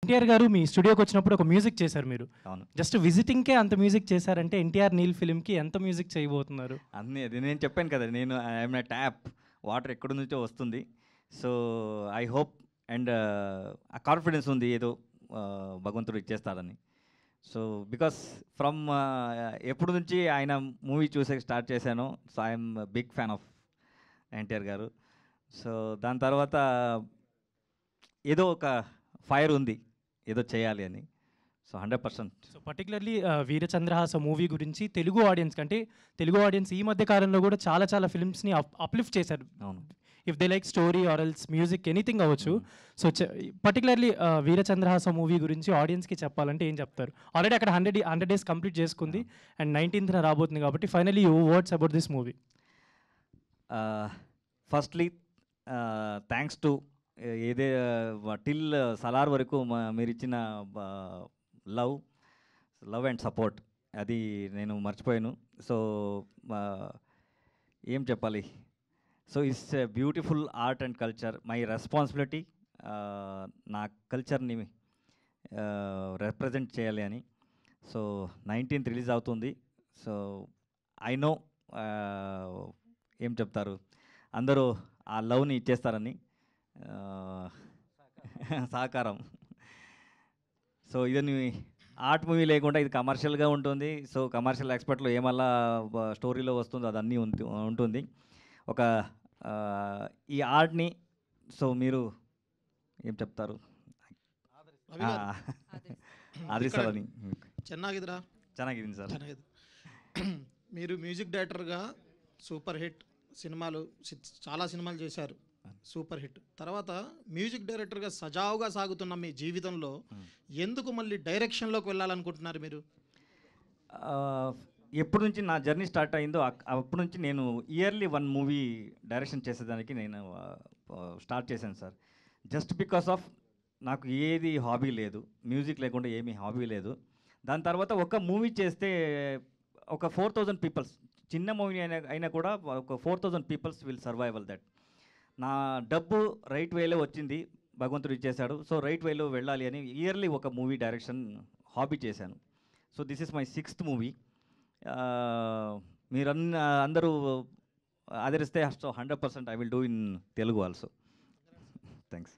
ఎన్టీఆర్ గారు మీ స్టూడియోకి వచ్చినప్పుడు ఒక మ్యూజిక్ చేశారు మీరు. అవును. జస్ట్ విజిటింగ్‌కే అంత మ్యూజిక్ చేశారంటే ఎన్టీఆర్ నీల్ ఫిల్మ్‌కి ఎంత మ్యూజిక్ చేయబోతున్నారు? అన్నీ అది నేను చెప్పాను కదా! నేను ఐయామ్ ఎ ట్యాప్. వాటర్ ఎక్కడి నుంచో వస్తుంది. సో, ఐ హోప్ అండ్ ఆ కాన్ఫిడెన్స్ ఉంది ఏదో భగవంతుడు ఇచ్చేస్తాడని. సో, బికాస్ ఫ్రమ్ ఎప్పటి నుంచి ఆయన మూవీ చూసే స్టార్ట్ చేశానో, so I'm big fan of NTR garu. So, దాని తర్వాత ఏదో ఒక ఫైర్ ఉంది. ఏదో చేయాలి అని. So, 100%. So, particularly 'Veerachandrahasa' movie గురించి తెలుగు ఆడియన్స్ కంటే, తెలుగు ఆడియన్స్ ఈ మధ్య కాలంలో కూడా చాలా ఫిల్మ్స్‌ని అప్‌లిఫ్ట్ చేశారు. అవును. If they like story or else music anything అవ్వచ్చు. సో, పర్టిక్యులర్‌లీ 'వీరచంద్రహాస' మూవీ గురించి ఆడియన్స్‌కి చెప్పాలంటే ఏం చెప్తారు? ఆల్రెడీ అక్కడ 100 డేస్ కంప్లీట్ చేసుకుంది అండ్ 19థ్‌న రాబోతుంది కాబట్టి finally your words about this movie. Firstly thanks to ఏదే టిల్ సలార్ వరకు మీరిచ్చిన లవ్ అండ్ సపోర్ట్ అది నేను మర్చిపోయాను. సో, ఏం చెప్పాలి? So, it's a beautiful art and culture. My responsibility నా కల్చర్ని రిప్రజెంట్ చేయాలి అని. సో, 19th రిలీజ్ అవుతుంది. సో, ఐ నో ఏం చెప్తారు, అందరూ ఆ లవ్ని ఇచ్చేస్తారని సహకారం. సో, ఇదని ఆర్ట్ మూవీ లేకుండా ఇది కమర్షియల్గా ఉంటుంది. సో, కమర్షియల్ ఎక్స్పెక్ట్లో ఏమల్లా స్టోరీలో వస్తుందో అదన్నీ ఉంటుంది. ఒక ఈ ఆర్ట్ని సో మీరు ఏం చెప్తారు, ఆదరిస్తారని. ಚೆನ್ನಾಗಿದ್ದೀರಾ? ಚೆನ್ನಾಗಿದ್ದೀನಿ సార్. ಚೆನ್ನಾಗಿದೆ. మీరు మ్యూజిక్ డైరెక్టర్గా సూపర్ హిట్ సినిమాలు చాలా సినిమాలు చేశారు, సూపర్ హిట్. తర్వాత మ్యూజిక్ డైరెక్టర్గా సజావుగా సాగుతున్న మీ జీవితంలో ఎందుకు మళ్ళీ డైరెక్షన్లోకి వెళ్ళాలనుకుంటున్నారు మీరు? ఎప్పటి నుంచి నా జర్నీ స్టార్ట్ అయిందో అప్పటి నుంచి నేను ఇయర్లీ 1 మూవీ డైరెక్షన్ చేసేదానికి నేను స్టార్ట్ చేశాను సార్. జస్ట్ బికాస్ ఆఫ్ నాకు ఏది హాబీ లేదు, మ్యూజిక్ లేకుండా ఏమీ హాబీ లేదు. దాని తర్వాత ఒక మూవీ చేస్తే ఒక 4000 పీపుల్స్, చిన్న మూవీ అయినా కూడా ఒక 4000 పీపుల్స్ విల్ సర్వైవల్ దట్. నా డబ్బు రైట్ వేలో వచ్చింది, భగవంతుడు ఇచ్చేశాడు. సో, రైట్ వేలో వెళ్ళాలి అని ఇయర్లీ ఒక మూవీ డైరెక్షన్ హాబీ చేశాను. So, this is my 6th movie. అందరూ ఆదరిస్తే 100% I will do in Telugu also. Thanks.